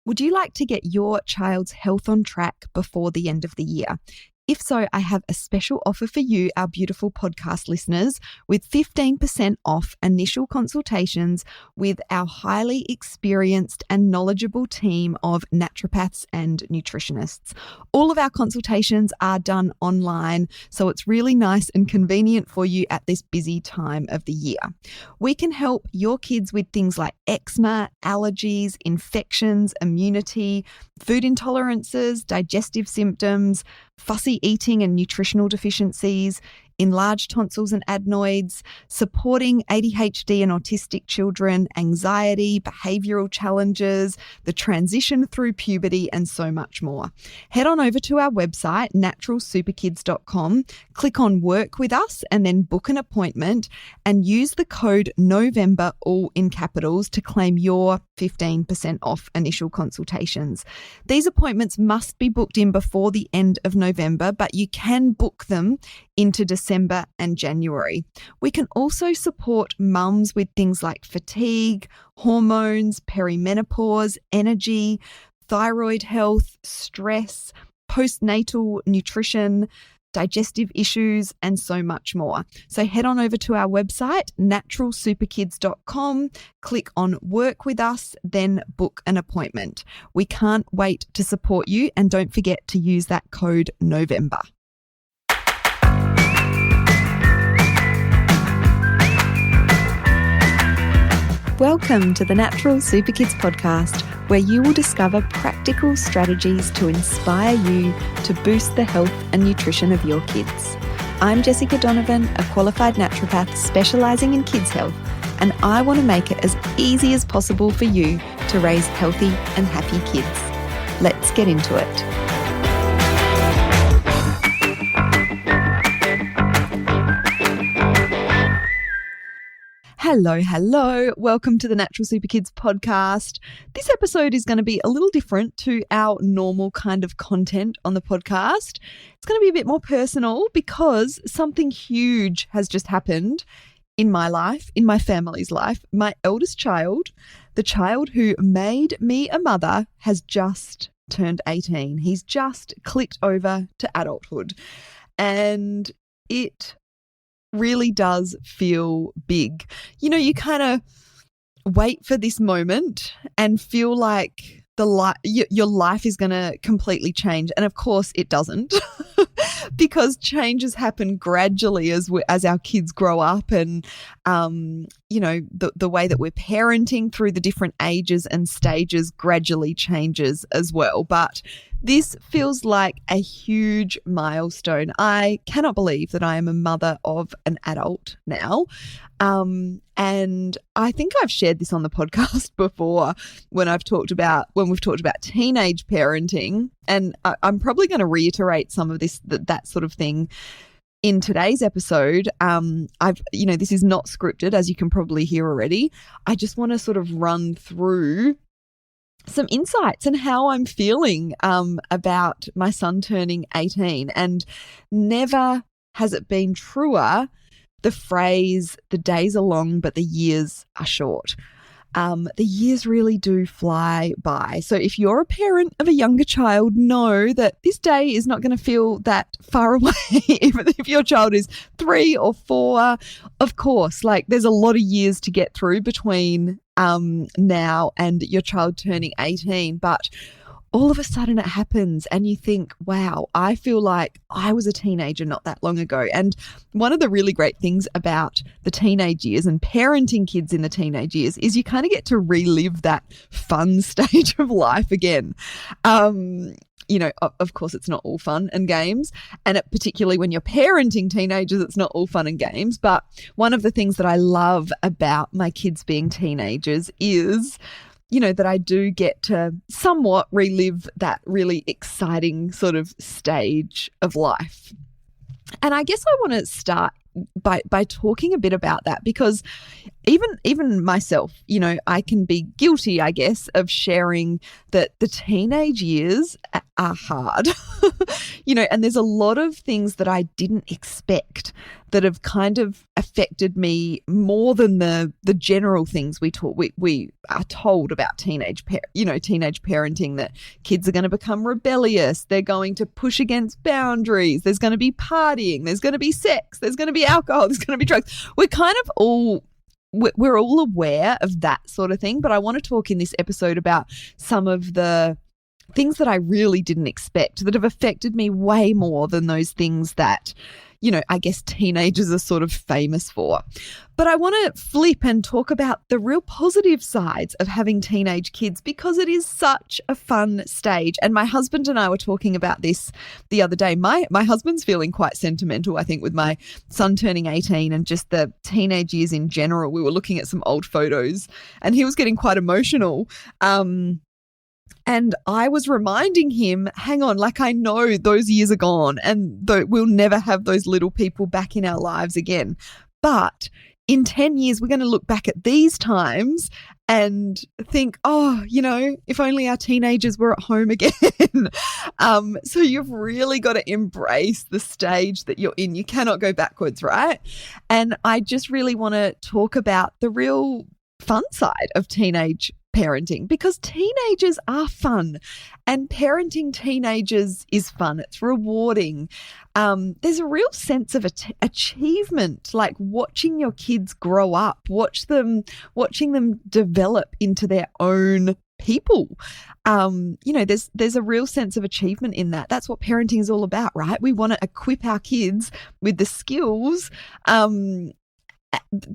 Would you like to get your child's health on track before the end of the year? If so, I have a special offer for you, our beautiful podcast listeners, with 15% off initial consultations with our highly experienced and knowledgeable team of naturopaths and nutritionists. All of our consultations are done online, so it's really nice and convenient for you at this busy time of the year. We can help your kids with things like eczema, allergies, infections, immunity, food intolerances, digestive symptoms, fussy eating and nutritional deficiencies, enlarged tonsils and adenoids, supporting ADHD and autistic children, anxiety, behavioural challenges, the transition through puberty, and so much more. Head on over to our website, naturalsuperkids.com, click on Work With Us, and then book an appointment, and use the code NOVEMBER, all in capitals, to claim your 15% off initial consultations. These appointments must be booked in before the end of November, but you can book them into December and January. We can also support mums with things like fatigue, hormones, perimenopause, energy, thyroid health, stress, postnatal nutrition, digestive issues, and so much more. So head on over to our website, naturalsuperkids.com, click on Work With Us, then book an appointment. We can't wait to support you, and don't forget to use that code NOVEMBER. Welcome to the Natural Super Kids podcast, where you will discover practical strategies to inspire you to boost the health and nutrition of your kids. I'm Jessica Donovan, a qualified naturopath specialising in kids' health, and I want to make it as easy as possible for you to raise healthy and happy kids. Let's get into it. Hello. Welcome to the Natural Super Kids podcast. This episode is going to be a little different to our normal kind of content on the podcast. It's going to be a bit more personal because something huge has just happened in my life, in my family's life. My eldest child, the child who made me a mother, has just turned 18. He's just clicked over to adulthood, and it really does feel big. You know, you kind of wait for this moment and feel like your life is going to completely change. And of course it doesn't because changes happen gradually as our kids grow up, and, the way that we're parenting through the different ages and stages gradually changes as well. But this feels like a huge milestone. I cannot believe that I am a mother of an adult now. And I think I've shared this on the podcast before when we've talked about teenage parenting. And I'm probably going to reiterate some of that sort of thing in today's episode. This is not scripted, as you can probably hear already. I just want to sort of run through some insights and how I'm feeling about my son turning 18. And never has it been truer, the phrase, the days are long, but the years are short. The years really do fly by. So if you're a parent of a younger child, know that this day is not going to feel that far away, even if your child is 3 or 4. Of course, there's a lot of years to get through between now and your child turning 18. But all of a sudden it happens and you think, wow, I feel like I was a teenager not that long ago. And one of the really great things about the teenage years and parenting kids in the teenage years is you kind of get to relive that fun stage of life again. Of course, it's not all fun and games, and particularly when you're parenting teenagers, it's not all fun and games. But one of the things that I love about my kids being teenagers is that I do get to somewhat relive that really exciting sort of stage of life. And I guess I want to start by talking a bit about that, because even myself, I can be guilty, I guess, of sharing that the teenage years are hard, and there's a lot of things that I didn't expect that have kind of affected me more than the general things we are told about teenage parenting, that kids are going to become rebellious, they're going to push against boundaries, there's going to be partying, there's going to be sex, there's going to be alcohol, there's going to be drugs. We're all aware of that sort of thing, but I want to talk in this episode about some of the things that I really didn't expect that have affected me way more than those things that, I guess teenagers are sort of famous for. But I want to flip and talk about the real positive sides of having teenage kids, because it is such a fun stage. And my husband and I were talking about this the other day. My husband's feeling quite sentimental, I think, with my son turning 18 and just the teenage years in general. We were looking at some old photos and he was getting quite emotional. And I was reminding him, hang on, I know those years are gone and we'll never have those little people back in our lives again. But in 10 years, we're going to look back at these times and think, if only our teenagers were at home again. So you've really got to embrace the stage that you're in. You cannot go backwards, right? And I just really want to talk about the real fun side of teenage parenting, because teenagers are fun and parenting teenagers is fun. It's rewarding. There's a real sense of achievement, like watching your kids grow up, watching them develop into their own people. There's a real sense of achievement in that. That's what parenting is all about, right? We want to equip our kids with the skills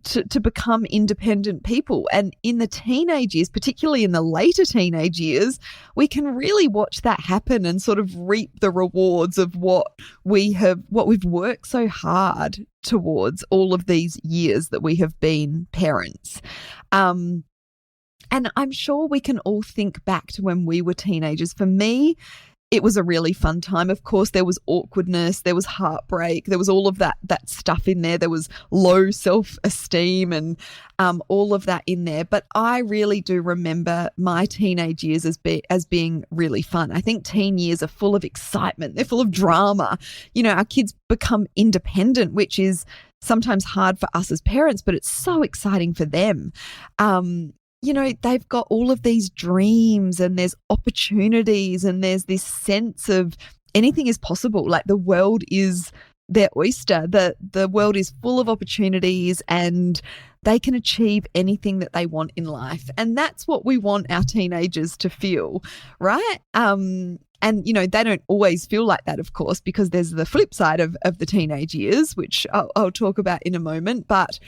to become independent people. And in the teenage years, particularly in the later teenage years, we can really watch that happen and sort of reap the rewards of what we've worked so hard towards all of these years that we have been parents. And I'm sure we can all think back to when we were teenagers. For me, it was a really fun time. Of course, there was awkwardness, there was heartbreak, there was all of that stuff in there. There was low self-esteem and all of that in there. But I really do remember my teenage years as being really fun. I think teen years are full of excitement. They're full of drama. Our kids become independent, which is sometimes hard for us as parents, but it's so exciting for them. They've got all of these dreams and there's opportunities and there's this sense of anything is possible. Like the world is their oyster. The world is full of opportunities and they can achieve anything that they want in life. And that's what we want our teenagers to feel, right? And they don't always feel like that, of course, because there's the flip side of the teenage years, which I'll talk about in a moment. But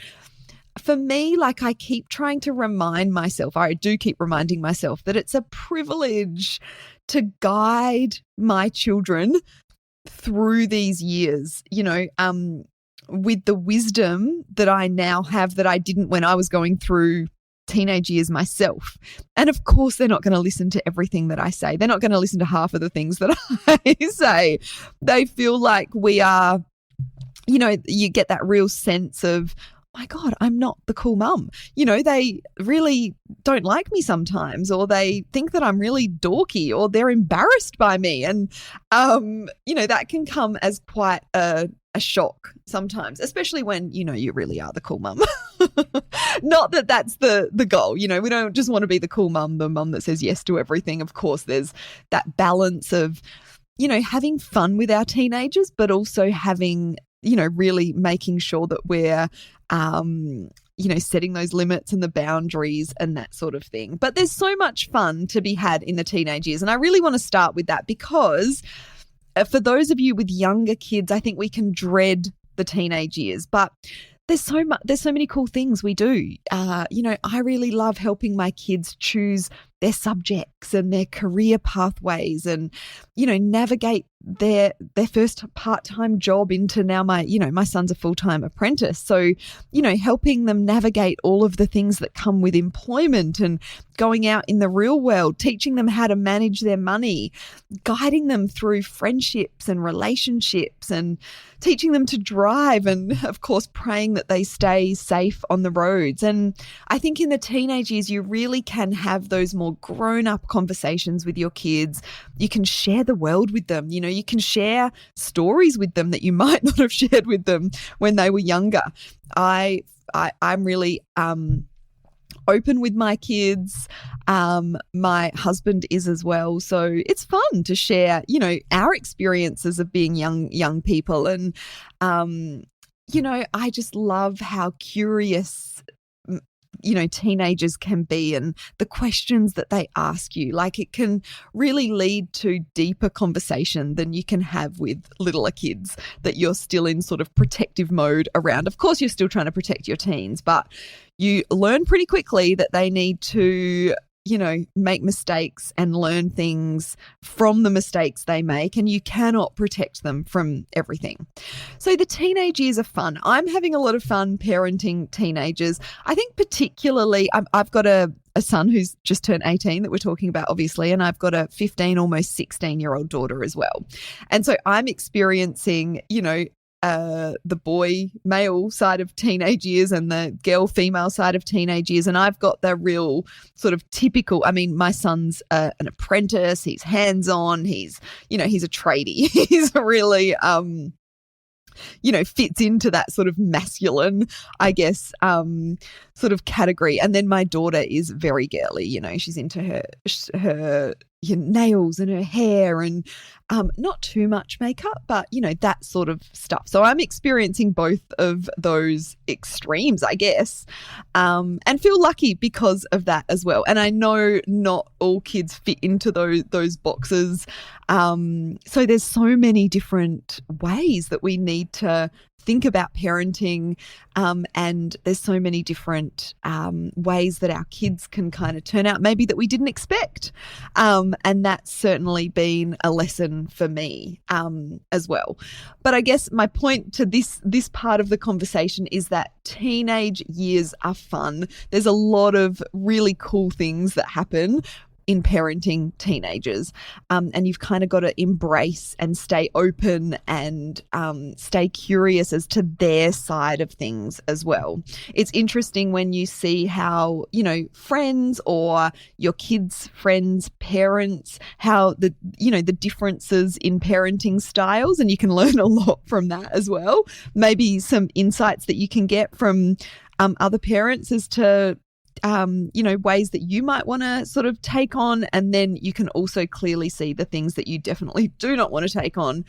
for me, I keep trying to remind myself, I do keep reminding myself that it's a privilege to guide my children through these years, with the wisdom that I now have that I didn't when I was going through teenage years myself. And of course, they're not going to listen to everything that I say. They're not going to listen to half of the things that I say. They feel like we are, you get that real sense of, my God, I'm not the cool mum. They really don't like me sometimes, or they think that I'm really dorky, or they're embarrassed by me. And, that can come as quite a shock sometimes, especially when, you really are the cool mum. Not that that's the goal. We don't just want to be the cool mum, the mum that says yes to everything. Of course, there's that balance of, having fun with our teenagers, but also having, really making sure that we're, setting those limits and the boundaries and that sort of thing. But there's so much fun to be had in the teenage years. And I really want to start with that because for those of you with younger kids, I think we can dread the teenage years, but there's so many cool things we do. I really love helping my kids choose their subjects and their career pathways and, navigate their first part-time job into now my son's a full-time apprentice. So, helping them navigate all of the things that come with employment and going out in the real world, teaching them how to manage their money, guiding them through friendships and relationships and teaching them to drive and, of course, praying that they stay safe on the roads. And I think in the teenage years, you really can have those more more grown-up conversations with your kids. You can share the world with them. You know, you can share stories with them that you might not have shared with them when they were younger. I'm really open with my kids. My husband is as well. So it's fun to share, you know, our experiences of being young people. And, you know, I just love how curious, you know, teenagers can be and the questions that they ask you. Like, it can really lead to deeper conversation than you can have with littler kids that you're still in sort of protective mode around. Of course, you're still trying to protect your teens, but you learn pretty quickly that they need to, you know, make mistakes and learn things from the mistakes they make, and you cannot protect them from everything. So the teenage years are fun. I'm having a lot of fun parenting teenagers. I think particularly, I've got a son who's just turned 18 that we're talking about, obviously, and I've got a 15, almost 16-year-old daughter as well. And so I'm experiencing, you know, the boy male side of teenage years and the girl female side of teenage years. And I've got the real sort of typical, I mean, my son's an apprentice, he's hands-on, he's, you know, he's a tradie. He's really, you know, fits into that sort of masculine, I guess, sort of category. And then my daughter is very girly, you know, she's into her nails and her hair and not too much makeup, but, you know, that sort of stuff. So I'm experiencing both of those extremes, I guess, and feel lucky because of that as well. And I know not all kids fit into those boxes. So there's so many different ways that we need to think about parenting, and there's so many different ways that our kids can kind of turn out maybe that we didn't expect, and that's certainly been a lesson for me as well. But I guess my point to this part of the conversation is that teenage years are fun. There's a lot of really cool things that happen in parenting teenagers. And you've kind of got to embrace and stay open and stay curious as to their side of things as well. It's interesting when you see how, you know, friends or your kids' friends' parents, how the differences in parenting styles, and you can learn a lot from that as well. Maybe some insights that you can get from other parents as to ways that you might want to sort of take on. And then you can also clearly see the things that you definitely do not want to take on.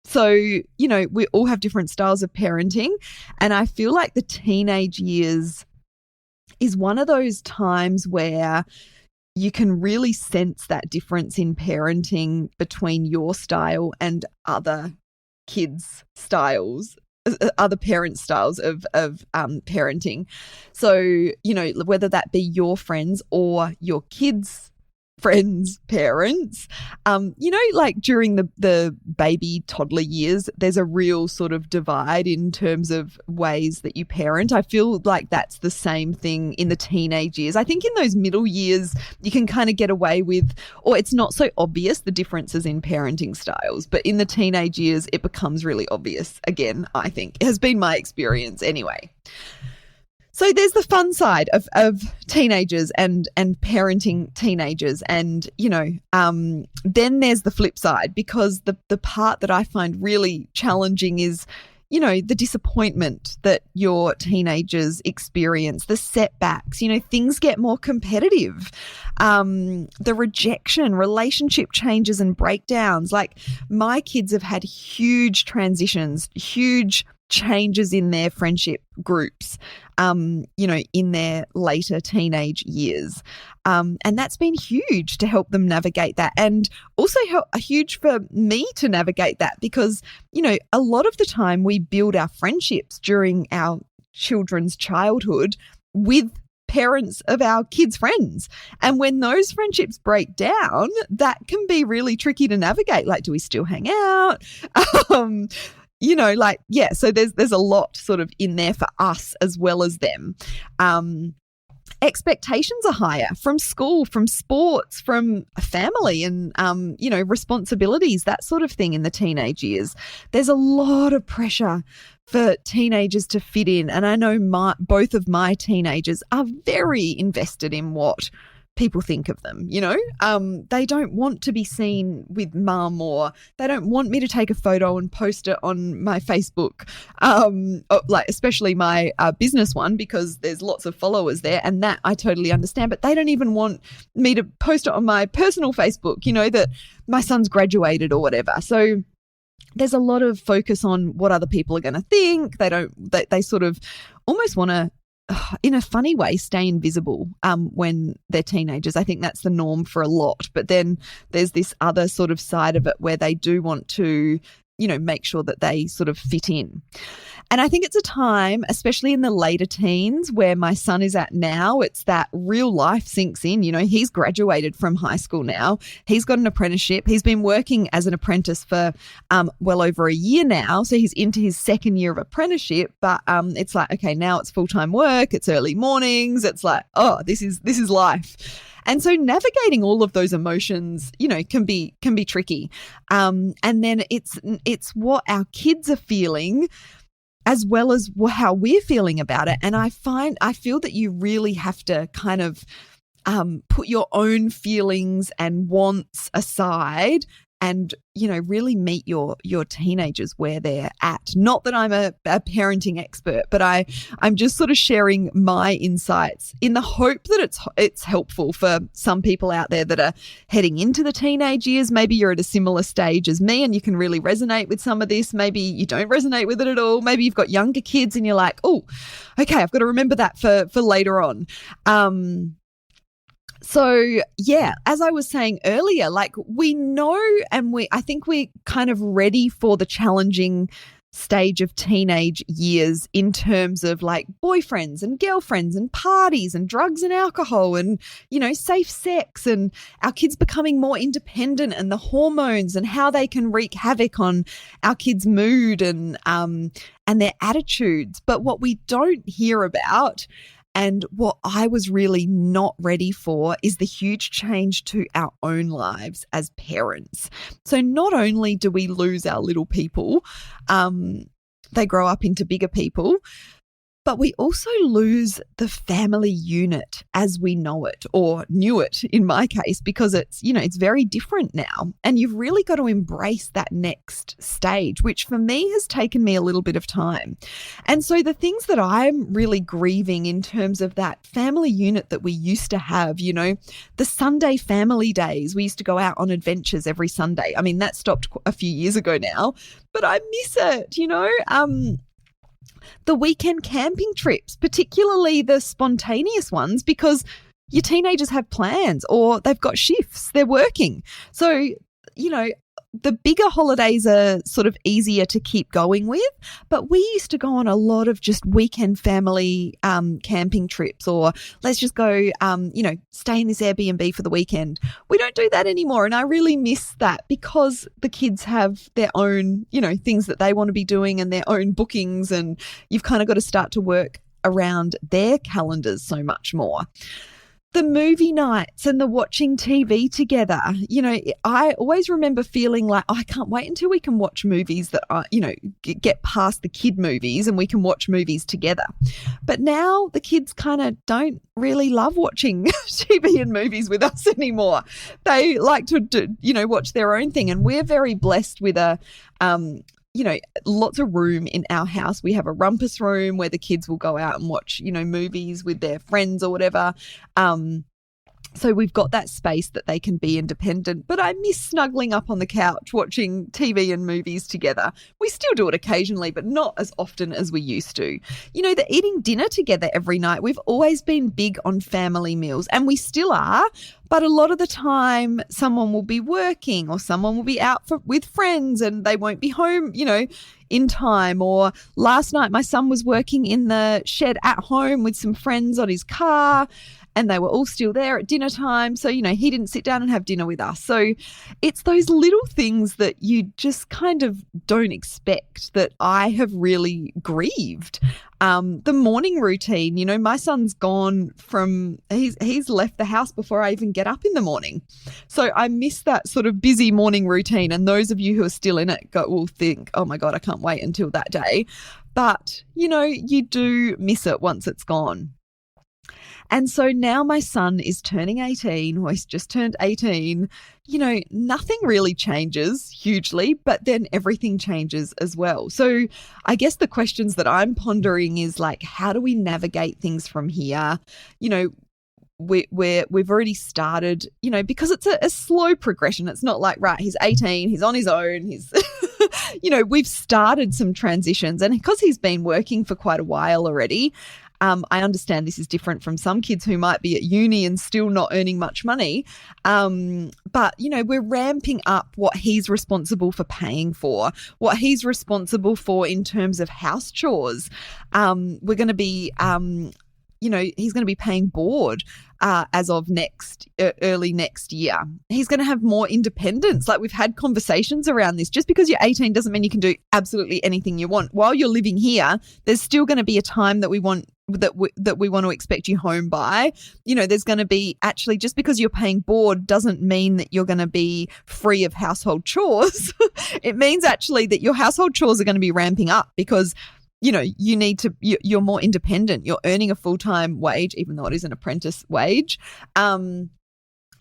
So, you know, we all have different styles of parenting. And I feel like the teenage years is one of those times where you can really sense that difference in parenting between your style and other kids' styles, other parents' styles of parenting. So, you know, whether that be your friends or your kids' friends' parents, you know, like during the baby toddler years, there's a real sort of divide in terms of ways that you parent. I feel like that's the same thing in the teenage years. I think in those middle years, you can kind of get away with, or it's not so obvious, the differences in parenting styles. But in the teenage years, it becomes really obvious. Again, I think it has been my experience anyway. So there's the fun side of teenagers and parenting teenagers. And, you know, then there's the flip side, because the part that I find really challenging is, you know, the disappointment that your teenagers experience, the setbacks, you know, things get more competitive, the rejection, relationship changes and breakdowns. Like, my kids have had huge transitions, huge changes in their friendship groups, you know, in their later teenage years. And that's been huge to help them navigate that, and also huge for me to navigate that, because, you know, a lot of the time we build our friendships during our children's childhood with parents of our kids' friends. And when those friendships break down, that can be really tricky to navigate. Like, do we still hang out? You know, like, yeah, so there's a lot sort of in there for us as well as them. Expectations are higher from school, from sports, from family, and, you know, responsibilities, that sort of thing in the teenage years. There's a lot of pressure for teenagers to fit in. And I know both of my teenagers are very invested in what people think of them, they don't want to be seen with mum, or they don't want me to take a photo and post it on my Facebook, especially my business one, because there's lots of followers there, and that I totally understand. But they don't even want me to post it on my personal Facebook, that my son's graduated or whatever. So there's a lot of focus on what other people are going to think. They sort of almost want to, in a funny way, stay invisible when they're teenagers. I think that's the norm for a lot. But then there's this other sort of side of it where they do want to, make sure that they sort of fit in. And I think it's a time, especially in the later teens, where my son is at now, it's that real life sinks in. He's graduated from high school now. He's got an apprenticeship. He's been working as an apprentice for well over a year now. So he's into his second year of apprenticeship. But it's like, okay, now it's full-time work. It's early mornings. It's like, oh, this is life. And so navigating all of those emotions, can be tricky. And then it's what our kids are feeling as well as how we're feeling about it. And I feel that you really have to kind of put your own feelings and wants aside and, really meet your teenagers where they're at. Not that I'm a parenting expert, but I'm just sort of sharing my insights in the hope that it's helpful for some people out there that are heading into the teenage years. Maybe you're at a similar stage as me and you can really resonate with some of this. Maybe you don't resonate with it at all. Maybe you've got younger kids and you're like, oh, okay, I've got to remember that for later on. So yeah, as I was saying earlier, like we know, and I think we're kind of ready for the challenging stage of teenage years in terms of like boyfriends and girlfriends and parties and drugs and alcohol and, safe sex, and our kids becoming more independent, and the hormones and how they can wreak havoc on our kids' mood and their attitudes. But what we don't hear about, and what I was really not ready for, is the huge change to our own lives as parents. So not only do we lose our little people, they grow up into bigger people, but we also lose the family unit as we know it, or knew it in my case, because it's, it's very different now. And you've really got to embrace that next stage, which for me has taken me a little bit of time. And so the things that I'm really grieving in terms of that family unit that we used to have, the Sunday family days, we used to go out on adventures every Sunday. I mean, that stopped a few years ago now, but I miss it, the weekend camping trips, particularly the spontaneous ones, because your teenagers have plans or they've got shifts, they're working. So, the bigger holidays are sort of easier to keep going with, but we used to go on a lot of just weekend family camping trips, or let's just go, stay in this Airbnb for the weekend. We don't do that anymore. And I really miss that, because the kids have their own, things that they want to be doing and their own bookings, and you've kind of got to start to work around their calendars so much more. The movie nights and the watching TV together, I always remember feeling like, I can't wait until we can watch movies that are, get past the kid movies and we can watch movies together. But now the kids kind of don't really love watching TV and movies with us anymore. They like to, watch their own thing. And we're very blessed with lots of room in our house. We have a rumpus room where the kids will go out and watch, movies with their friends or whatever. So we've got that space that they can be independent, but I miss snuggling up on the couch watching TV and movies together. We still do it occasionally, but not as often as we used to. The eating dinner together every night. We've always been big on family meals, and we still are, but a lot of the time someone will be working or someone will be out with friends and they won't be home, in time. Or last night my son was working in the shed at home with some friends on his car, and they were all still there at dinner time. So, he didn't sit down and have dinner with us. So it's those little things that you just kind of don't expect that I have really grieved. The morning routine, my son's gone he's left the house before I even get up in the morning. So I miss that sort of busy morning routine. And those of you who are still in it will think, oh my God, I can't wait until that day. But, you do miss it once it's gone. And so now my son is turning 18, or he's just turned 18. Nothing really changes hugely, but then everything changes as well. So I guess the questions that I'm pondering is like, how do we navigate things from here? We've already started, because it's a slow progression. It's not like, right, he's 18, he's on his own, he's, we've started some transitions. And because he's been working for quite a while already, I understand this is different from some kids who might be at uni and still not earning much money. But, we're ramping up what he's responsible for paying for, what he's responsible for in terms of house chores. We're going to be, he's going to be paying board as of early next year. He's going to have more independence. Like, we've had conversations around this. Just because you're 18 doesn't mean you can do absolutely anything you want. While you're living here, there's still going to be a time that we want to expect you home by. There's going to be, actually, just because you're paying board doesn't mean that you're going to be free of household chores. It means actually that your household chores are going to be ramping up because you're more independent. You're earning a full-time wage, even though it is an apprentice wage.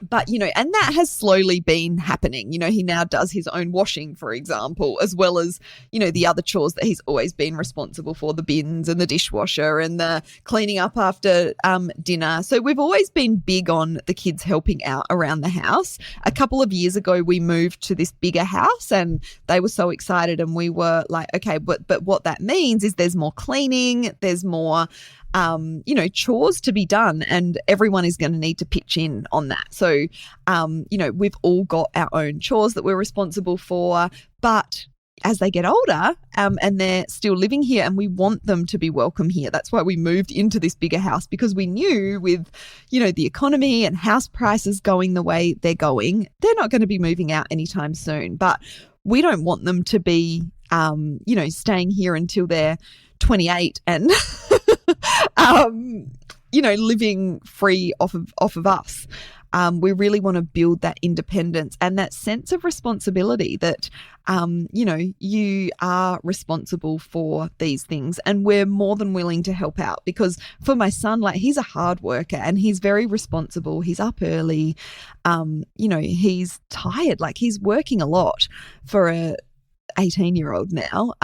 But, and that has slowly been happening. He now does his own washing, for example, as well as, the other chores that he's always been responsible for, the bins and the dishwasher and the cleaning up after dinner. So we've always been big on the kids helping out around the house. A couple of years ago, we moved to this bigger house and they were so excited, and we were like, okay, but what that means is there's more cleaning, there's more chores to be done, and everyone is going to need to pitch in on that. So, we've all got our own chores that we're responsible for, but as they get older, and they're still living here, and we want them to be welcome here. That's why we moved into this bigger house, because we knew with, the economy and house prices going the way they're going, they're not going to be moving out anytime soon. But we don't want them to be, staying here until they're 28 and living free off of us. We really want to build that independence and that sense of responsibility that, you are responsible for these things, and we're more than willing to help out. Because for my son, like, he's a hard worker and he's very responsible. He's up early. He's tired. Like, he's working a lot for a 18-year-old now.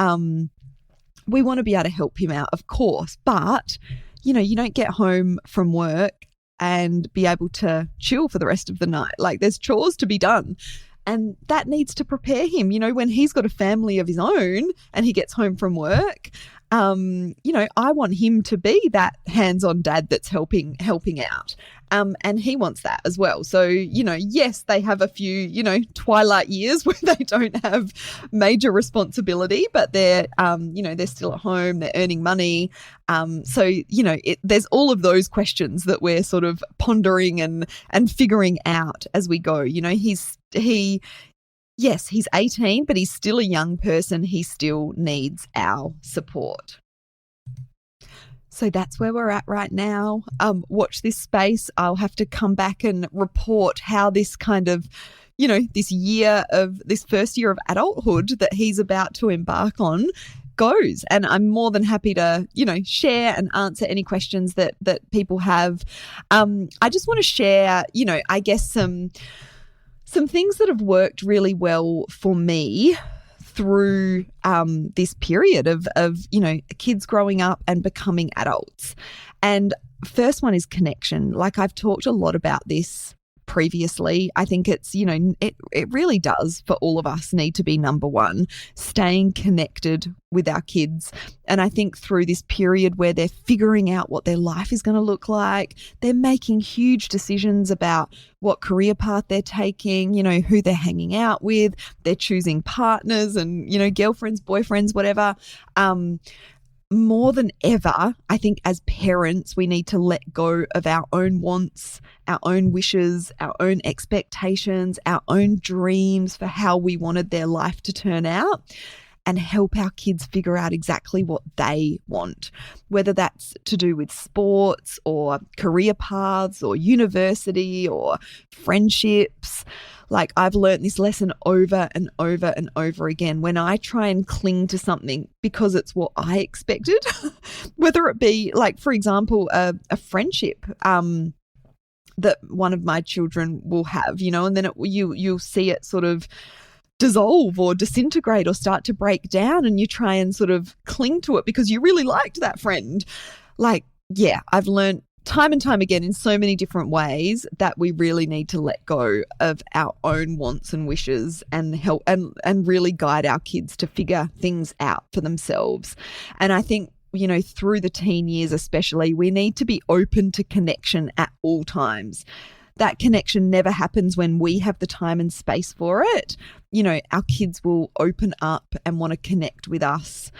We want to be able to help him out, of course, but, you don't get home from work and be able to chill for the rest of the night. Like, there's chores to be done, and that needs to prepare him, when he's got a family of his own and he gets home from work. I want him to be that hands-on dad that's helping out. And he wants that as well. So, yes, they have a few, twilight years where they don't have major responsibility, but they're, they're still at home, they're earning money. There's all of those questions that we're sort of pondering and figuring out as we go. Yes, he's 18, but he's still a young person. He still needs our support. So that's where we're at right now. Watch this space. I'll have to come back and report how this kind of, this first year of adulthood that he's about to embark on goes. And I'm more than happy to, share and answer any questions that people have. I just want to share, I guess some things that have worked really well for me through this period of kids growing up and becoming adults. And first one is connection. Like, I've talked a lot about this previously. I think it's, it really does for all of us need to be number one, staying connected with our kids. And I think through this period where they're figuring out what their life is going to look like, they're making huge decisions about what career path they're taking, who they're hanging out with, they're choosing partners and, girlfriends, boyfriends, whatever. More than ever, I think as parents, we need to let go of our own wants, our own wishes, our own expectations, our own dreams for how we wanted their life to turn out, and help our kids figure out exactly what they want, whether that's to do with sports or career paths or university or friendships. Like, I've learned this lesson over and over and over again. When I try and cling to something because it's what I expected, whether it be like, for example, a friendship, that one of my children will have, and then you'll see it sort of dissolve or disintegrate or start to break down, and you try and sort of cling to it because you really liked that friend. Like, yeah, I've learned time and time again in so many different ways that we really need to let go of our own wants and wishes and help and really guide our kids to figure things out for themselves. And I think, through the teen years especially, we need to be open to connection at all times. That connection never happens when we have the time and space for it. Our kids will open up and want to connect with us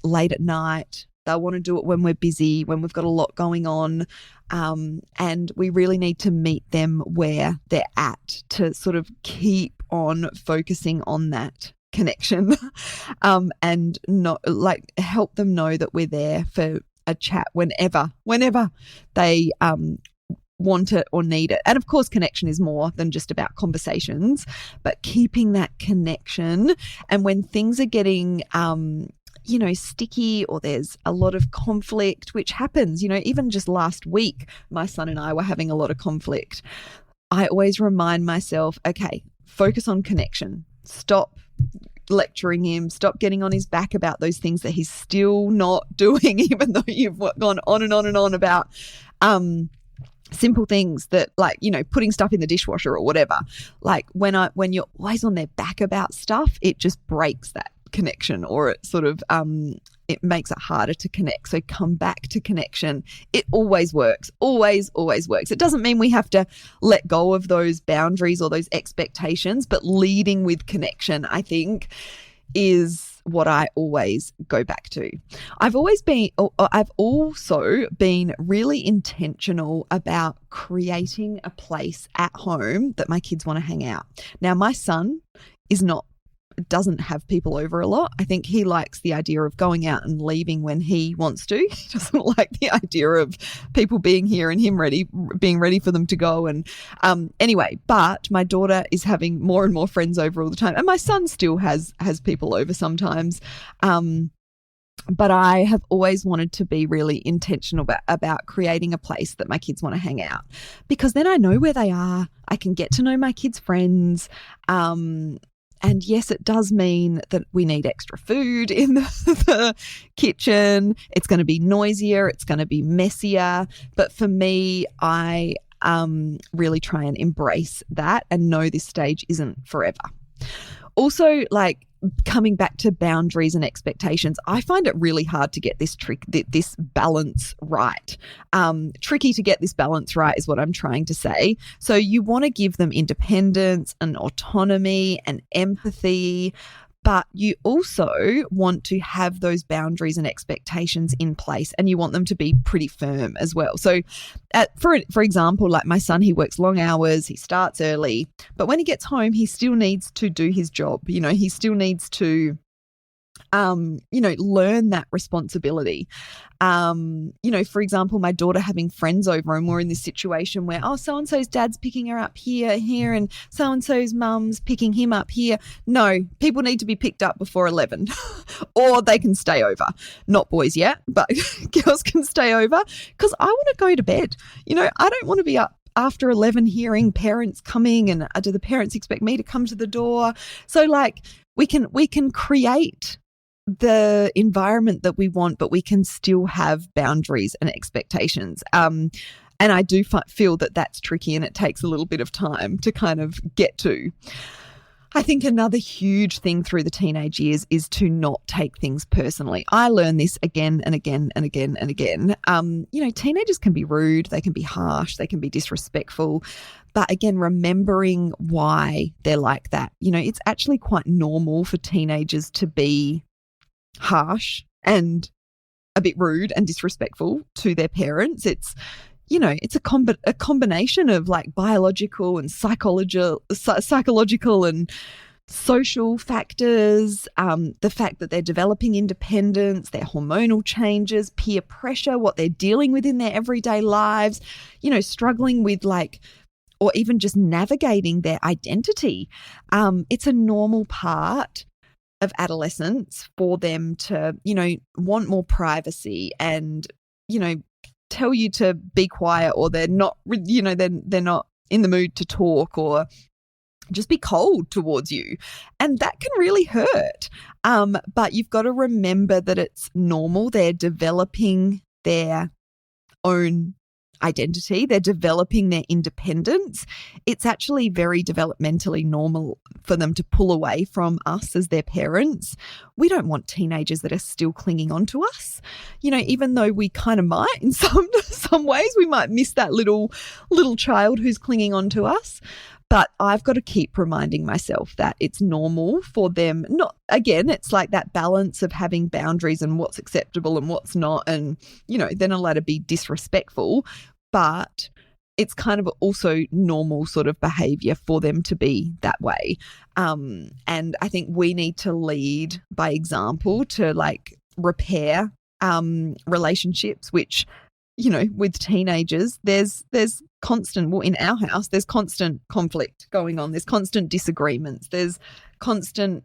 late at night. They'll want to do it when we're busy, when we've got a lot going on. And we really need to meet them where they're at to sort of keep on focusing on that connection and not help them know that we're there for a chat whenever they want it or need it. And of course, connection is more than just about conversations, but keeping that connection. And when things are getting sticky or there's a lot of conflict, which happens, even just last week, my son and I were having a lot of conflict. I always remind myself, okay, focus on connection. Stop lecturing him. Stop getting on his back about those things that he's still not doing, even though you've gone on and on and on about simple things that, like, putting stuff in the dishwasher or whatever. Like, when you're always on their back about stuff, it just breaks that connection, or it sort of it makes it harder to connect. So come back to connection. It always works. Always works. It doesn't mean we have to let go of those boundaries or those expectations, but leading with connection, I think, is what I always go back to. I've also been really intentional about creating a place at home that my kids want to hang out. Now, my son doesn't have people over a lot. I think he likes the idea of going out and leaving when he wants to. He doesn't like the idea of people being here and him being ready for them to go. And anyway, but my daughter is having more and more friends over all the time, and my son still has people over sometimes. But I have always wanted to be really intentional about creating a place that my kids want to hang out, because then I know where they are. I can get to know my kids' friends. And yes, it does mean that we need extra food in the kitchen. It's going to be noisier. It's going to be messier. But for me, I really try and embrace that and know this stage isn't forever. Also, like, coming back to boundaries and expectations, I find it really hard to get this balance right. Tricky to get this balance right is what I'm trying to say. So you want to give them independence and autonomy and empathy, but you also want to have those boundaries and expectations in place, and you want them to be pretty firm as well. So for example, like my son, he works long hours, he starts early, but when he gets home, he still needs to do his job. He still needs to learn that responsibility. For example, my daughter having friends over, and we're in this situation where, so-and-so's dad's picking her up here, and so-and-so's mum's picking him up here. No, people need to be picked up before 11 or they can stay over. Not boys yet, but girls can stay over, because I want to go to bed. I don't want to be up after 11 hearing parents coming, and do the parents expect me to come to the door? So, like, we can create the environment that we want, but we can still have boundaries and expectations. And I do feel that that's tricky, and it takes a little bit of time to kind of get to. I think another huge thing through the teenage years is to not take things personally. I learned this again and again and again and again. Teenagers can be rude, they can be harsh, they can be disrespectful. But again, remembering why they're like that. It's actually quite normal for teenagers to be harsh and a bit rude and disrespectful to their parents. It's a combination of, like, biological and psychological and social factors, the fact that they're developing independence, their hormonal changes, peer pressure, what they're dealing with in their everyday lives, struggling with, like, or even just navigating their identity. It's a normal part of adolescence for them to, want more privacy and, tell you to be quiet, or they're not, they're not in the mood to talk, or just be cold towards you. And that can really hurt. But you've got to remember that it's normal. They're developing their own identity. They're developing their independence. It's actually very developmentally normal for them to pull away from us as their parents. We don't want teenagers that are still clinging on to us. Even though we kind of might in some ways, we might miss that little child who's clinging on to us. But I've got to keep reminding myself that it's normal for them. It's like that balance of having boundaries and what's acceptable and what's not. And, they're not allowed to be disrespectful, but it's kind of also normal sort of behavior for them to be that way. And I think we need to lead by example to repair relationships, which, with teenagers, there's constant, in our house, there's constant conflict going on. There's constant disagreements. There's constantly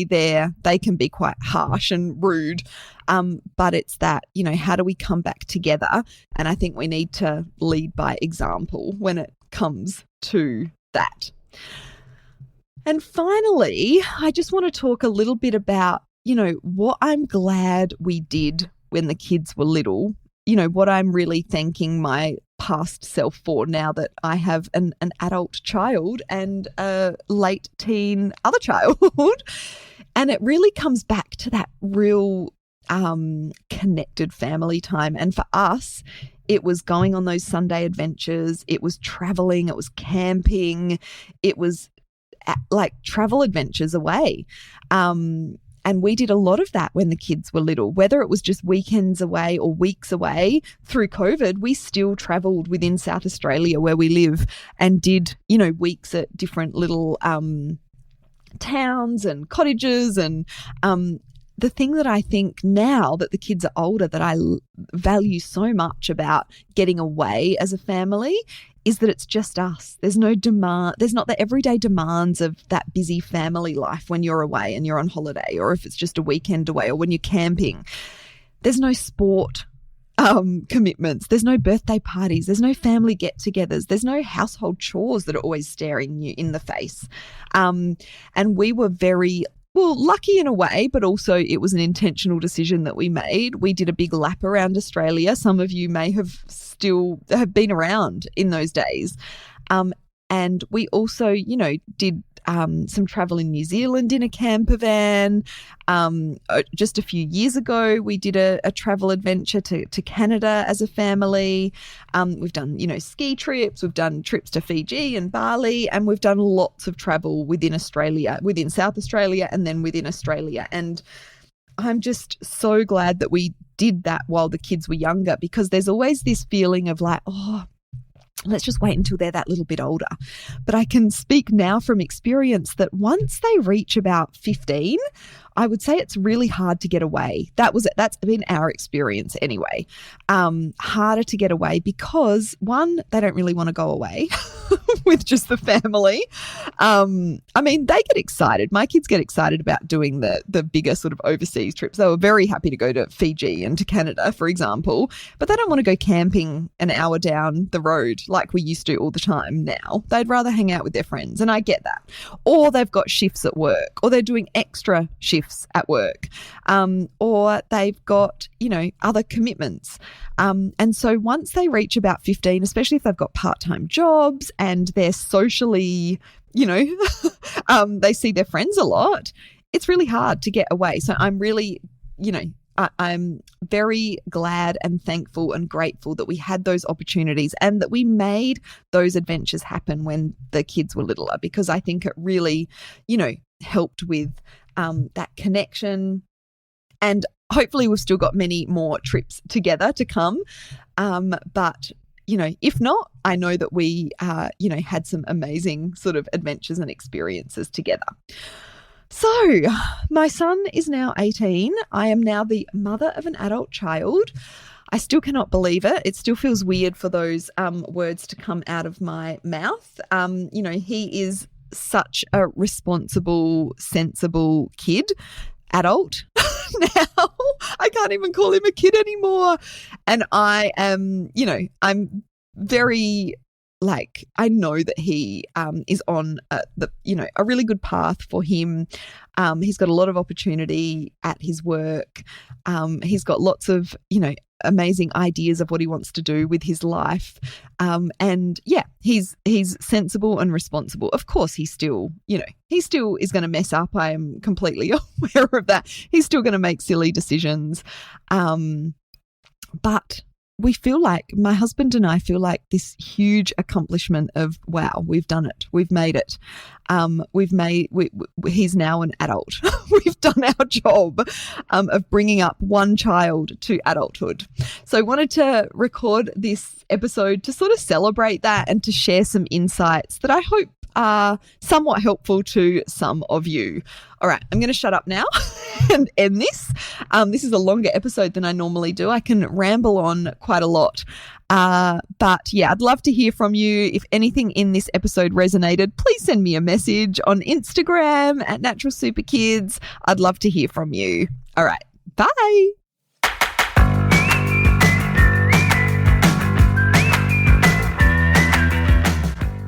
there. They can be quite harsh and rude. But it's that, how do we come back together? And I think we need to lead by example when it comes to that. And finally, I just want to talk a little bit about, what I'm glad we did when the kids were little, what I'm really thanking my past self for now that I have an adult child and a late teen other child. And it really comes back to that real connected family time. And for us, it was going on those Sunday adventures. It was traveling. It was camping. It was travel adventures away. And we did a lot of that when the kids were little, whether it was just weekends away or weeks away. Through COVID, we still travelled within South Australia where we live and did, weeks at different little towns and cottages. And the thing that I think now that the kids are older that I value so much about getting away as a family is that it's just us. There's no demand. There's not the everyday demands of that busy family life when you're away and you're on holiday, or if it's just a weekend away, or when you're camping. There's no sport commitments. There's no birthday parties. There's no family get-togethers. There's no household chores that are always staring you in the face. And we were very lucky in a way, but also it was an intentional decision that we made. We did a big lap around Australia. Some of you may have been around in those days. And we also, did some travel in New Zealand in a camper van. Just a few years ago, we did a travel adventure to Canada as a family. We've done, ski trips. We've done trips to Fiji and Bali, and we've done lots of travel within Australia, within South Australia, and then within Australia. And I'm just so glad that we did that while the kids were younger, because there's always this feeling of let's just wait until they're that little bit older. But I can speak now from experience that once they reach about 15, I would say it's really hard to get away. That's been our experience anyway. Harder to get away because, one, they don't really want to go away with just the family. They get excited. My kids get excited about doing the bigger sort of overseas trips. They were very happy to go to Fiji and to Canada, for example, but they don't want to go camping an hour down the road like we used to all the time now. They'd rather hang out with their friends, and I get that. Or they've got shifts at work, or they're doing extra shifts at work, or they've got, other commitments. And so once they reach about 15, especially if they've got part-time jobs and they're socially, they see their friends a lot, it's really hard to get away. So I'm really, I'm very glad and thankful and grateful that we had those opportunities and that we made those adventures happen when the kids were littler, because I think it really, helped with that connection. And hopefully we've still got many more trips together to come. But, if not, I know that we, had some amazing sort of adventures and experiences together. So my son is now 18. I am now the mother of an adult child. I still cannot believe it. It still feels weird for those words to come out of my mouth. He is such a responsible, sensible kid, adult. Now I can't even call him a kid anymore. And I am, I'm very I know that he is on a really good path for him. He's got a lot of opportunity at his work. He's got lots of, amazing ideas of what he wants to do with his life. He's sensible and responsible. Of course, he still is going to mess up. I am completely aware of that. He's still going to make silly decisions. But we feel like, my husband and I feel like this huge accomplishment of, wow, we've done it. We've made it. He's now an adult. We've done our job of bringing up one child to adulthood. So I wanted to record this episode to sort of celebrate that and to share some insights that I hope are somewhat helpful to some of you. All right, I'm going to shut up now and end this. This is a longer episode than I normally do. I can ramble on quite a lot. But yeah, I'd love to hear from you. If anything in this episode resonated, please send me a message on Instagram at Natural Super Kids. I'd love to hear from you. All right, bye.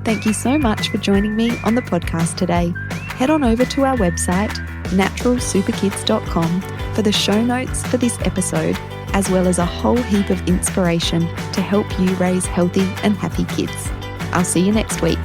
Thank you so much for joining me on the podcast today. Head on over to our website, naturalsuperkids.com, for the show notes for this episode, as well as a whole heap of inspiration to help you raise healthy and happy kids. I'll see you next week.